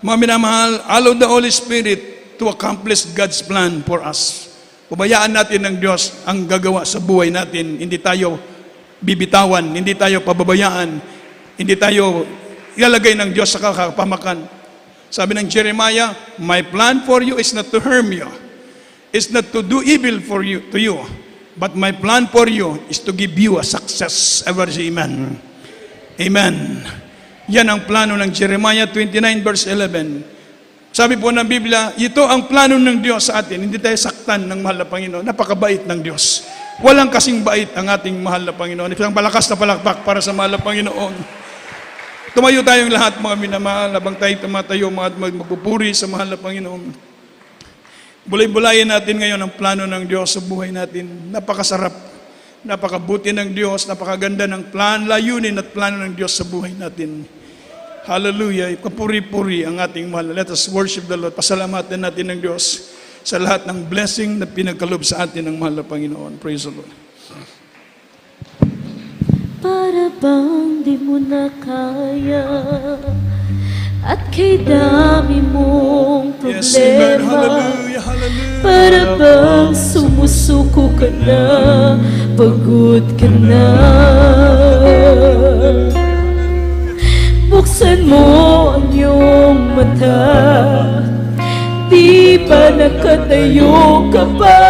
minamahal, allow the Holy Spirit to accomplish God's plan for us. Pabayaan natin ng Diyos ang gagawa sa buhay natin. Hindi tayo bibitawan, hindi tayo pababayaan, hindi tayo ilalagay ng Diyos sa kapamakan. Sabi ng Jeremiah, my plan for you is not to harm you, is not to do evil to you, but my plan for you is to give you a success. Ever say amen. Amen. Yan ang plano ng Jeremiah 29 verse 11. Sabi po ng Biblia, ito ang plano ng Diyos sa atin. Hindi tayo saktan ng mahal na Panginoon. Napakabait ng Diyos. Walang kasing bait ang ating mahal na Panginoon. Isang malakas na palakpak para sa mahal na Panginoon. Tumayo tayong lahat, mga minamahal, habang tayo tumatayo, magpupuri sa mahal na Panginoon. Bulay-bulayin natin ngayon ang plano ng Diyos sa buhay natin. Napakasarap. Napakabuti ng Diyos, napakaganda ng layunin at plano ng Diyos sa buhay natin. Hallelujah. Kapuri-puri ang ating mahal. Let us worship the Lord. Pasalamatan natin ng Diyos sa lahat ng blessing na pinagkalob sa atin ng mahal na Panginoon. Praise the Lord. Para bang di mo na kaya at kay dami mong problema, Yes, amen. Hallelujah, hallelujah. para bang sumusuko ka na, pagod ka na. Buksan mo ang iyong mata, di ba nakatayo ka pa?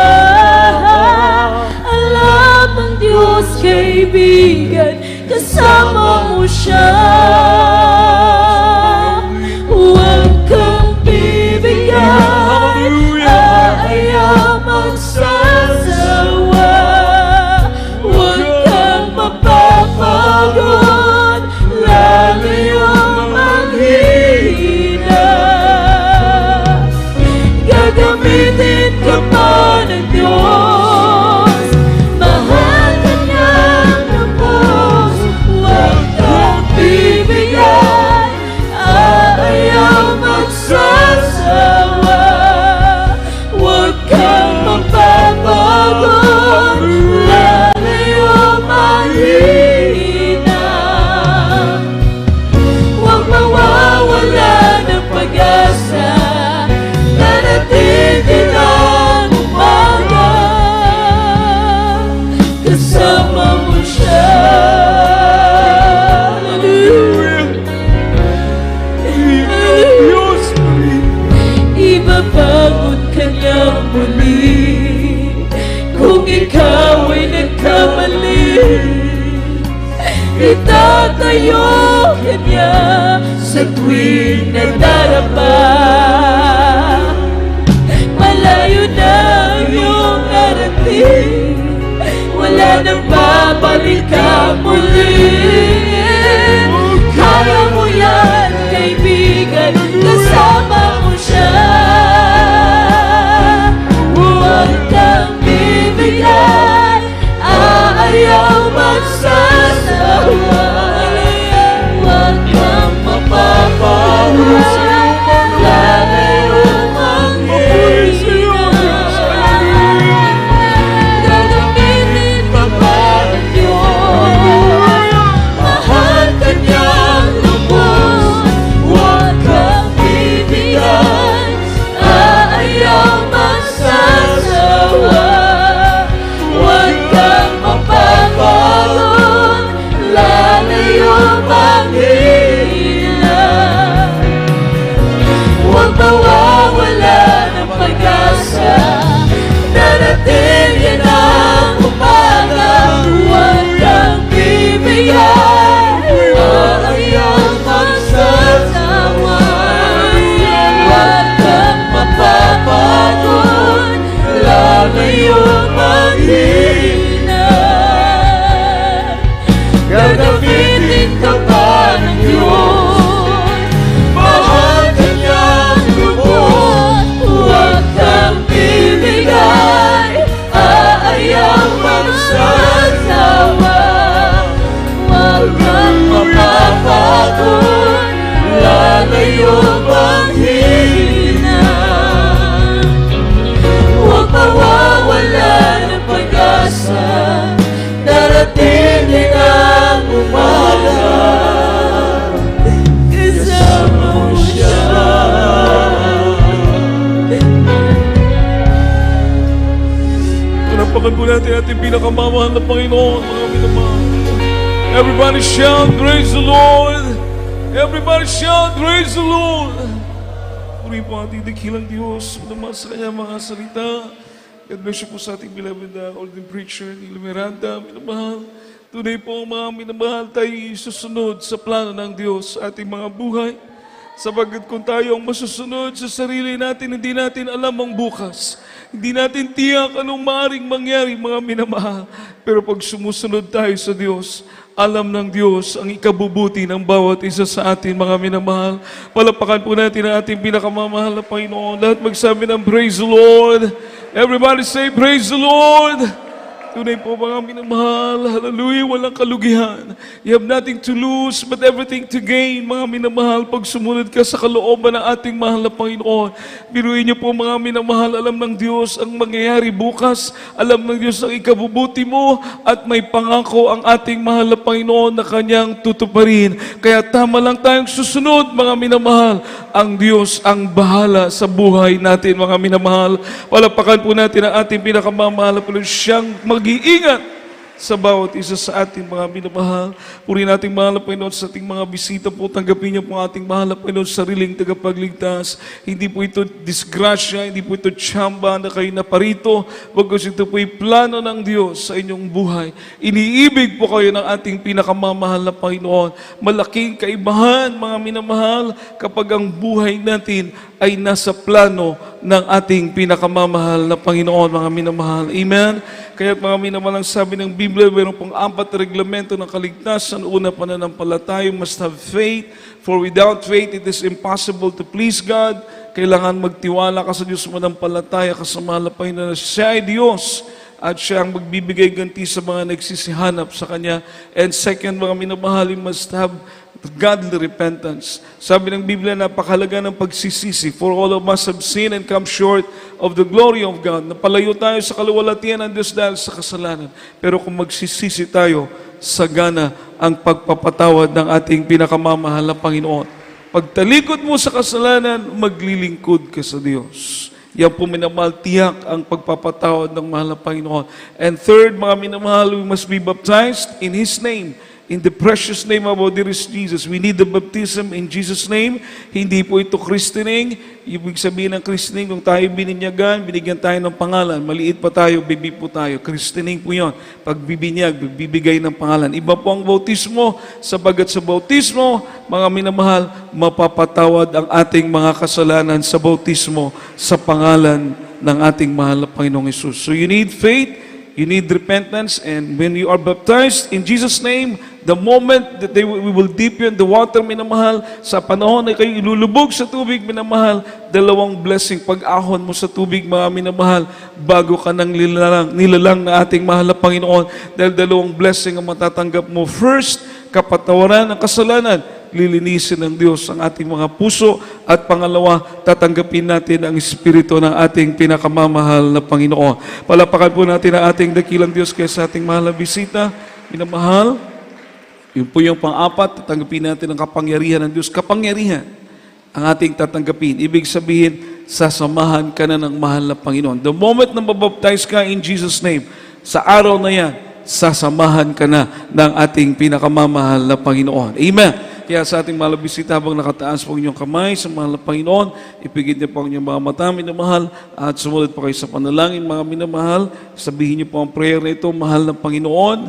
Alam ng Diyos, kaibigan, kasama mo siya. Huwag kang bibigyan, ayaw magsasawa. Huwag kang mapapagod, lalo yung maghihintay. Gagamitin ka pa ng Diyos. Mahal ka niya lubos. Huwag kang bibigyan. Ayaw magsasawa. Huwag kang magbabago. Lalayo mahina. Huwag mawawala ng pag-asa. Darating din ang umaga. Kasama mo siya. Diyos, Ibabangon ka niya muli. Kung ikaw ay nagkamali, itatayo ka niya sa tuwing nadarapa. Malayo na iyong narating, wala nang babalik ka muli. Kaya mo yan, kaibigan, kasama mo siya. Huwag kang bibigyan, ayaw magsasawa. Huwag kang mapapawa, lalayo maghihina. Gagamitin ka pa ng Diyos. Mahal ka niyang lubos. Huwag kang bibigyan, ayaw magsasawa. Huwag kang mapapagod, lalayo maghihina. Huwag mawawala ng pag-asa. Darating yan ang umaga. Huwag kang bibigyan, ayaw magsasawa. Huwag kang mapapagod, lalayo maghihina. Gagamitin ka pa ng Diyos. Mahal ka niyang lubos. Huwag kang bibigay, ayaw magsasawa. Huwag kang mapapagod, lalayo maghihina. Huwag mawawala ng pag-asa. Darating din ang umaga. Kasama mo siya. Panampakan po natin ating pinakamamahal na Panginoon, mga minamahal. Everybody shout, praise the Lord! Everybody shout, praise the Lord! Puri po ating dakilang Diyos, minamahal sa kanya mga salita. God bless you po sa ating beloved ordained preacher, Neil Miranda, minamahal. Today po mga minamahal, tayo susunod sa plano ng Diyos sa ating mga buhay. Sabagat kung tayo ang masusunod sa sarili natin, hindi natin alam ang bukas. Hindi natin tiyak anong maaaring mangyari, mga minamahal. Pero pag sumusunod tayo sa Diyos, alam ng Diyos ang ikabubuti ng bawat isa sa atin, mga minamahal. Palapakan po natin ang ating pinakamamahal na Panginoon. Lahat magsabi ng praise the Lord. Everybody say praise the Lord. Tunay po mga minamahal, hallelujah, walang kalugihan. You have nothing to lose but everything to gain, mga minamahal, pag sumunod ka sa kalooban ng ating mahal na Panginoon. Biruin niyo po mga minamahal, alam ng Diyos ang mangyayari bukas, alam ng Diyos ang ikabubuti mo, at may pangako ang ating mahal na Panginoon na Kanyang tutuparin. Kaya tama lang tayong susunod, mga minamahal. Ang Diyos ang bahala sa buhay natin, mga minamahal. Palapakan po natin ang ating pinakamamahal na Panginoon, siyang mag-iingat sa bawat isa sa ating mga minamahal. Puri nating mahal na Panginoon sa ating mga bisita po. Tanggapin niyo po ang ating mahal na Panginoon sariling tagapagligtas. Hindi po ito disgrasya, hindi po ito tsamba na kayo naparito. Bagos ito po plano ng Diyos sa inyong buhay. Iniibig po kayo ng ating pinakamamahal na Panginoon. Malaking kaibahan, mga minamahal, kapag ang buhay natin ay nasa plano ng ating pinakamamahal na Panginoon, mga minamahal. Amen? Kaya mga minamahal, ang sabi ng Biblia, mayroon pong 4 na reglamento ng kaligtasan. Una, pananampalataya, must have faith. For without faith, it is impossible to please God. kailangan magtiwala ka sa Diyos, manampalataya ka sa mahal na Panginoon na siya ay Diyos at siya ang magbibigay ganti sa mga nagsisihanap sa Kanya. And second, mga minamahal, we must have godly repentance. Sabi ng Biblia, napakahalaga ng pagsisisi. For all of us have sinned and come short of the glory of God. Napalayo tayo sa kaluwalhatian ng Diyos dahil sa kasalanan. Pero kung magsisisi tayo, sagana ang pagpapatawad ng ating pinakamamahal na Panginoon. Pagtalikod mo sa kasalanan, maglilingkod ka sa Diyos. Yan po minamahal, tiyak ang pagpapatawad ng mahal na Panginoon. And third, mga minamahal, we must be baptized in His name. In the precious name of our dearest Jesus. We need the baptism in Jesus' name. Hindi po ito christening. Ibig sabihin ng christening, kung tayo bininyagan, binigyan tayo ng pangalan. Maliit pa tayo, baby po tayo. Christening po yun. Pagbibinyag, bibigay ng pangalan. Iba po ang bautismo, sabagat sa bautismo, mga minamahal, mapapatawad ang ating mga kasalanan sa bautismo sa pangalan ng ating mahal na Panginoong Hesus. So you need faith, you need repentance, and when you are baptized in Jesus' name, the moment that we will dip you in the water, minamahal, sa panahon na kayo ilulubog sa tubig, minamahal, dalawang blessing. Pag-ahon mo sa tubig, mga minamahal, bago ka nang nilalang na ating mahal na Panginoon, dahil dalawang blessing ang matatanggap mo. First, kapatawaran ng kasalanan. Lilinisin ng Diyos ang ating mga puso. At pangalawa, tatanggapin natin ang Espiritu ng ating pinakamamahal na Panginoon. Palapakan po natin ang ating dakilang Diyos kaya sa ating mahal na bisita. Minamahal, yun po yung pang-apat, tatanggapin natin ang kapangyarihan ng Diyos. Kapangyarihan ang ating tatanggapin. Ibig sabihin, sasamahan ka na ng mahal na Panginoon. The moment na mabaptize ka in Jesus' name, sa araw na yan, sasamahan ka na ng ating pinakamamahal na Panginoon. Amen. Kaya sa ating mahal na bisita, habang nakataas po inyong kamay sa mahal na Panginoon, ipigit niyo po ang inyong mga mata, minamahal, at sumunod po kayo sa panalangin, mga minamahal. Sabihin niyo po ang prayer na ito, mahal na Panginoon,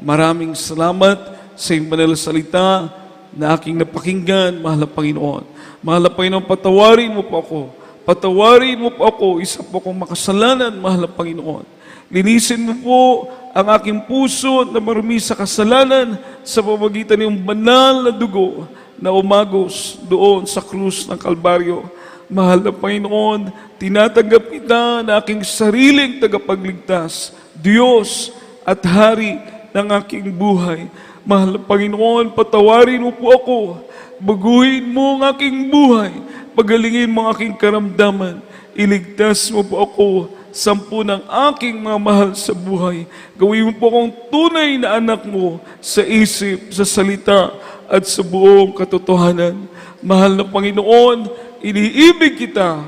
maraming salamat sa iyong banal na salita na aking napakinggan, mahal na Panginoon. Mahal na Panginoon, patawarin mo po ako. Patawarin mo po ako, isa po akong makasalanan, mahal na Panginoon. Linisin mo po ang aking puso na marumi sa kasalanan sa pamamagitan ng banal na dugo na umagos doon sa krus ng Kalbaryo. Mahal na Panginoon, tinatanggap kita na aking sariling tagapagligtas, Diyos at Hari ng aking buhay. Mahal na Panginoon, patawarin mo po ako, baguhin mo ang aking buhay, pagalingin mo ang aking karamdaman, iligtas mo po ako sampu ng aking mga mahal sa buhay. Gawin mo po akong tunay na anak mo sa isip, sa salita, at sa buong katotohanan. Mahal na Panginoon, iniibig kita,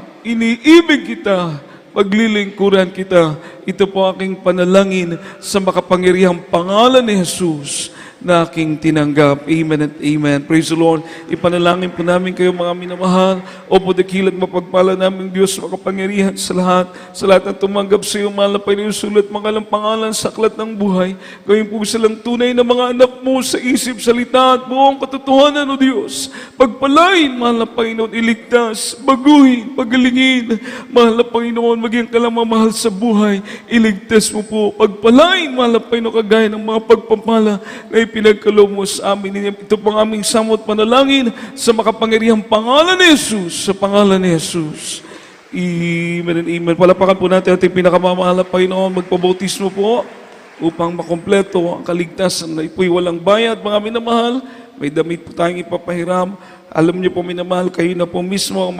paglilingkuran kita. Ito po aking panalangin sa makapangyarihang pangalan ni Jesus na aking tinanggap. Amen and amen. Praise the Lord. Ipanalangin po namin kayo mga minamahal. Opo, dakilat mapagpala namin Diyos makapangyarihan sa lahat ng tumanggap sa iyo, mahal na Panginoon, sulat mga pangalan sa aklat ng buhay. Gawin po silang tunay na mga anak mo sa isip, salita at buong katotohanan, O Diyos. Pagpalain, mahal na Panginoon, iligtas, baguhin, pagalingin. Mahal na Panginoon, maging ka lang mamahal sa buhay. Iligtas mo po. Pagpalain, mahal na Panginoon, kagaya ng mga pagpapala na pinagkaloob mo sa amin. Ito pang aming samot panalangin sa makapangyarihang pangalan ni Jesus. Sa pangalan ni Jesus. Amen and amen. Palapakan po natin ating pinakamamahal na Panginoon. Magpabautismo po upang makompleto ang kaligtasan na ipo'y walang bayad. Mga minamahal, may damit po tayong ipapahiram. Alam niyo po minamahal, kayo na po mismo ang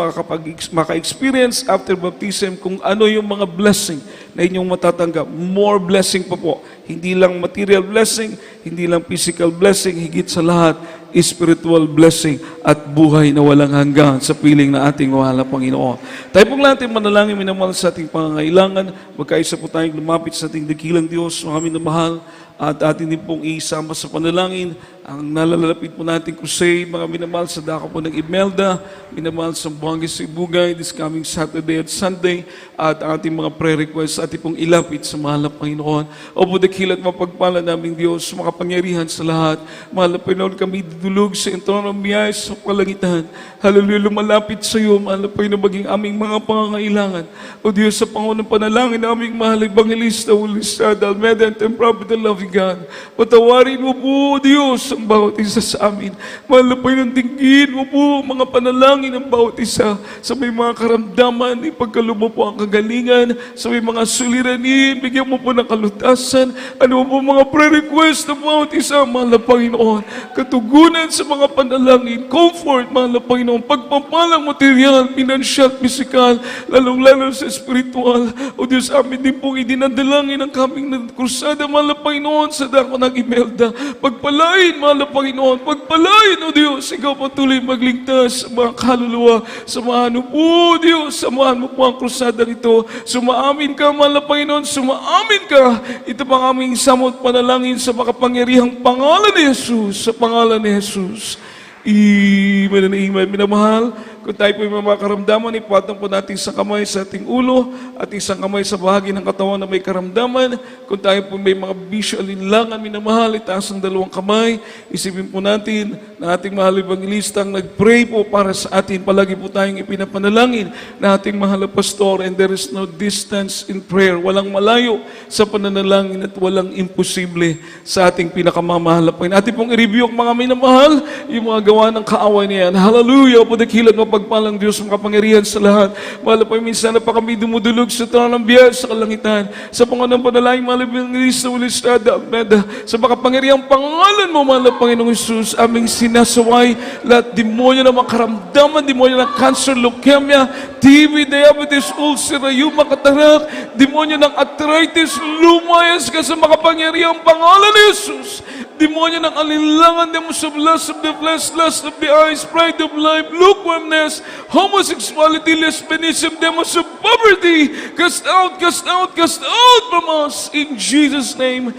maka-experience after baptism kung ano yung mga blessing na inyong matatanggap. More blessing pa po. Hindi lang material blessing, hindi lang physical blessing, higit sa lahat, spiritual blessing at buhay na walang hanggan sa piling na ating mahal na Panginoon. Tayo pong lahat ay manalangin minamahal sa ating pangangailangan. Magkaisa po tayong lumapit sa ating dakilang Diyos, mga minamahal, at atin din pong isama sa panalangin ang nalalapit po natin crusade, mga minamahal sa dako po ng Imelda, minamahal sa Buanga Sibugay this coming Saturday at Sunday, at ang ating mga prayer requests atin pong ilapit sa mahal na Panginoon. Opo, dakilat mapagpala namin Diyos, makapangyarihan sa lahat. Mahal na Panginoon, kami dudulog sa entrono ng biyaya sa kalangitan. Hallelujah, lumalapit sa iyo, mahal na Panginoon, maging aming mga pangangailangan. O Diyos, sa pangunang panalangin na aming mahal, Evangelista, Ulista, Almeda, and Prophet, the loving God. Patawarin mo po, Diyos, ang bawat isa sa amin. Mahal na Panginoon, dinggin mo po mga panalangin ng bawat isa sa may mga karamdaman, ipagkalubo po ang kagalingan, sa may mga suliranin, bigyan mo po ng kalutasan, ano po mga prayer request ng bawat isa, mahal na Panginoon, katugunan sa mga panalangin, comfort, mahal na Panginoon, pagpapalang material, pinansyal, pisikal, lalong-lalo sa spiritual. O Diyos, amin din pong idinadalangin ang kaming krusada, mahal na Panginoon, sa dako ng Imelda. Pagpalain, mahal na Panginoon, pagpalain, O Diyos, ikaw patuloy magligtas sa mga kaluluwa. Samahan mo po, Diyos, samahan mo po ang krusada ito. Sumaamin ka, mahal na Panginoon, sumaamin ka. Ito pang aming samot panalangin sa makapangyarihang pangalan ni Jesus, sa pangalan ni Jesus. Amen and amen. Minamahal, kung tayo po yung mga karamdaman, ipatong po natin sa kamay sa ating ulo at isang kamay sa bahagi ng katawan na may karamdaman. Kung tayo po may mga bisyo alinlangan, minamahal, itaas ang dalawang kamay. Isipin po natin na ating mahal evangelistang nag-pray po para sa atin. Palagi po tayong ipinapanalangin na ating mahal na pastor, and there is no distance in prayer. Walang malayo sa pananalangin at walang imposible sa ating pinakamamahal na Panginoon. Ating pong i-review ang mga minamahal, yung mga gawa ng kaaway niyan. Hallelujah! Po dakilan mapagpalang Diyos makapangyarihan sa lahat. Mahal po, minsan na pa kami dumudulog sa trono ng biyaya sa kalangitan. Sa Panginoon panalangin, mahal po ng Cristo, Ulistada, Almeda. Sa makapangyarihang pangalan mo, mahal na Panginoong Jesus, aming sinasaway lahat demonyo na makaramdaman, demonyo ng cancer, leukemia, TB, diabetes, ulcer, rayuma, katarak, demonyo ng arthritis, lumayas ka sa makapangyarihang pangalan ni Jesus. Demonyo ng alinlangan, demons of lust of the flesh, lust of the eyes, pride of life, lukewarmness, homosexuality, lesbianism, demons of poverty, cast out, cast out, cast out from us. In Jesus' name,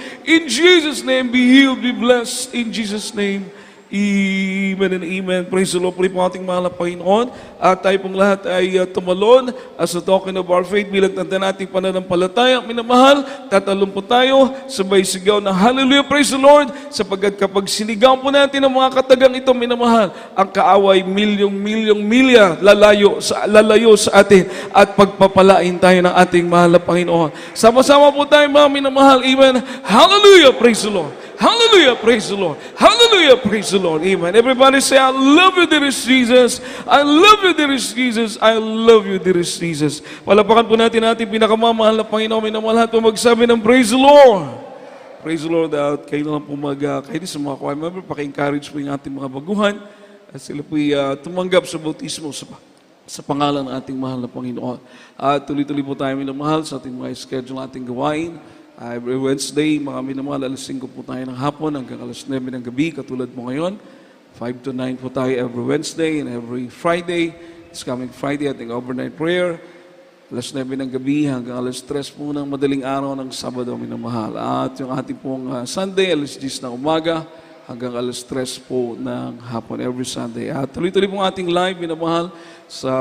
be healed, be blessed. In Jesus' name, amen and amen. Praise the Lord. Puri po ating mahal na Panginoon. At tayo pong lahat ay tumalon as a token of our faith bilang tanda nating pananampalataya. Minamahal, tatalon po tayo, sabay sigaw na hallelujah, praise the Lord, sapagkat kapag sinigaw po natin ang mga katagang ito, minamahal, ang kaaway milyong milya lalayo sa atin at pagpapalain tayo ng ating mahal na Panginoon. Sama-sama po tayo mga minamahal. Amen. Hallelujah, praise the Lord. Hallelujah, praise the Lord. Hallelujah, praise the Lord. Amen. Everybody say, I love you, dearest Jesus. I love you, dearest Jesus. I love you, dearest Jesus. Palapakan po natin ating pinakamamahal na Panginoon. Minamahal po magsabi ng praise the Lord. Praise the Lord. At kayo na lang po kayo sa mga choir member, paki-encourage po yung ating mga baguhan. At sila po tumanggap sa bautismo sa pangalan ng ating mahal na Panginoon. At tuloy-tuloy po tayo minamahal sa ating mga schedule, ating gawain. Every Wednesday, mga minamahal, alas 5 po tayo ng hapon hanggang alas 9 ng gabi, katulad mo ngayon. 5 to 9 po tayo every Wednesday, and every Friday, this coming Friday, ating overnight prayer. Alas 9 ng gabi hanggang alas 3 po ng madaling araw ng Sabado, minamahal. At yung ating pong Sunday, alas 10 ng umaga hanggang alas 3 po ng hapon, every Sunday. At tuloy-tuloy pong ating live, minamahal, sa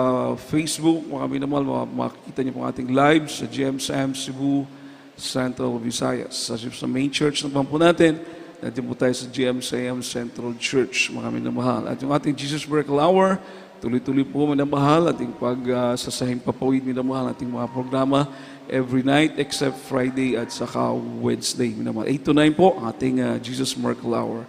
Facebook, mga minamahal, makikita niyo pong ating live sa GMSM Cebu, Central Visayas. Sa main church naman po natin, natin po tayo sa GMSM Central Church, mga minamahal. At yung ating Jesus Miracle Hour, tuloy-tuloy po minamahal, ating pagsasahing papawid minamahal, ating mga programa every night except Friday at saka Wednesday minamahal. 8 to 9 po, ating Jesus Miracle Hour.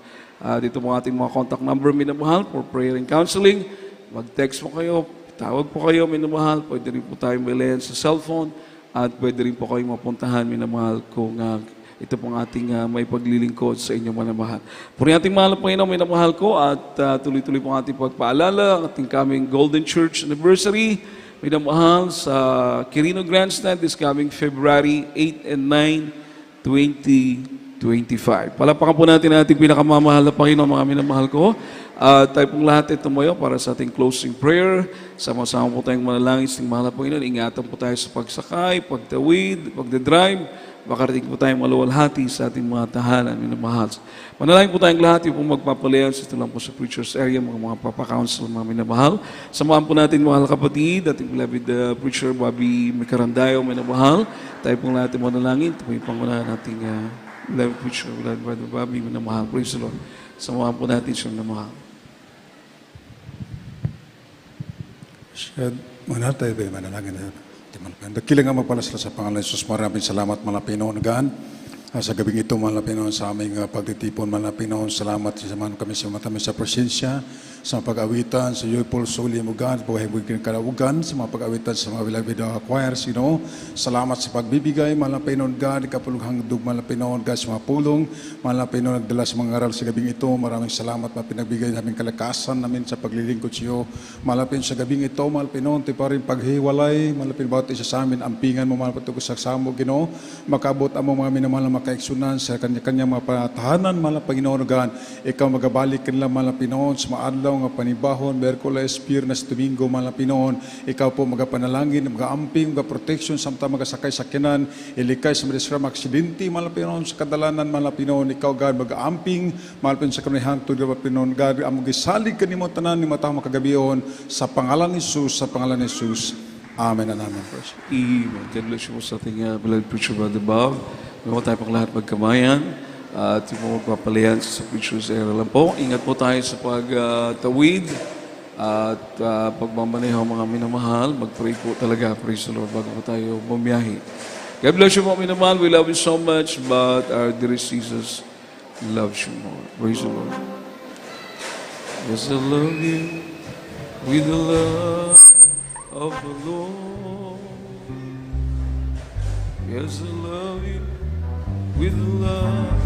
Dito po ating mga contact number minamahal for prayer and counseling. Mag-text po kayo, tawag po kayo minamahal, pwede rin po tayo malayan sa cellphone. At pwede rin po kayong mapuntahan, minamahal, kung ito pong ating may paglilingkod sa inyong minamahal. Puri ating mahal na Panginoon, minamahal ko, at tuloy-tuloy pong ating pagpaalala, ating kaming Golden Church Anniversary, minamahal, sa Quirino Grandstand this coming February 8 and 9, 2025. Palapakan po natin ating pinakamamahal na Panginoon, mga minamahal ko. Tayo pong lahat ay tumayo para sa ating closing prayer. Sama-sama po tayong manalangin sa mahal na Panginoon. Ingatan po tayo sa pagsakay, pagtawid, pagdadrive. Makarating po tayong maluwalhati sa ating mga tahanan, minamahal. Manalangin po tayong lahat, yung pong magpapalayan sa ito lang po sa preacher's area, mga papakounsel, mga minamahal. Samahan po natin, mga kapatid, ating beloved preacher, Bobby Micarandayo, minamahal. Tayo pong lahat ay manalangin. Ito po yung pangunahan nating beloved preacher, beloved brother Bobby, minamahal. Praise the Lord. Samahan po natin siya minamahal. Siya, muna tayo manalangin na. Dakilang nga magpalasala sa pangalan Jesus, maraming salamat mga Pinoon. Sa gabing ito, mahal na Pinoon, sa aming pagtitipon, mahal na Pinoon, salamat sa man kami sa matamis sa presensya, sa mga pag-awitan, sa Joyful Soul Mugan, buhay bugin kalaugan, sa mga pag-awitan sa mga beloved choirs, salamat sa pagbibigay, mahal na Pinoon, God, ikapulughang dug, mahal na Pinoon, God, sa mga pulong, mahal na Pinoon, nagdala sa mga aral sa gabing ito, maraming salamat na pinagbigay namin kalakasan namin sa paglilingkod sa iyo, mahal na Pinoon, sa gabing ito, mahal na Pinoon, ti pa rin paghiwalay, mahal na Pinoon, bawat isa sa amin, ampingan mo, mahal na Pinoon, sa samo, makabot ang mga minamahal na makaiksunan sa kanya-kanya mga patahanan, mahal na Panginoon, God, ikaw magabalik kanila, mahal na Pinoon, sa mga adlaw nga panibahon, Merkules, Piernes, Domingo, mahal na Pinoon, ikaw po magapanalangin, magaamping, magaproteksyon, samta magasakay sa kinan, ilikay sa madisram aksidente, mahal na Pinoon, sa kadalanan, mahal na Pinoon, ikaw, God, magaamping, mahal na Pinoon, sa kanihang tudyo, mahal na Pinoon, God, ang magisalig ka ni mo tanan, ni matang makagabiyon, sa pangalan ni Jesus, sa pangalan ni Jesus. Amen and amen. Amen. God bless you po sa ating beloved preacher, Brother Bob. May tayo pang lahat magkamayan at yung mga magpapalayan sa preacher's era lang po. Ingat po tayo sa pagtawid at pagmamaneho mga minamahal. Mag-pray po talaga, praise the Lord, bago po tayo bumiyahe. God bless you po, minamahal. We love you so much, but our dearest Jesus loves you more. Praise the Lord. Yes, I love you with the love of the Lord. Yes, I love you with love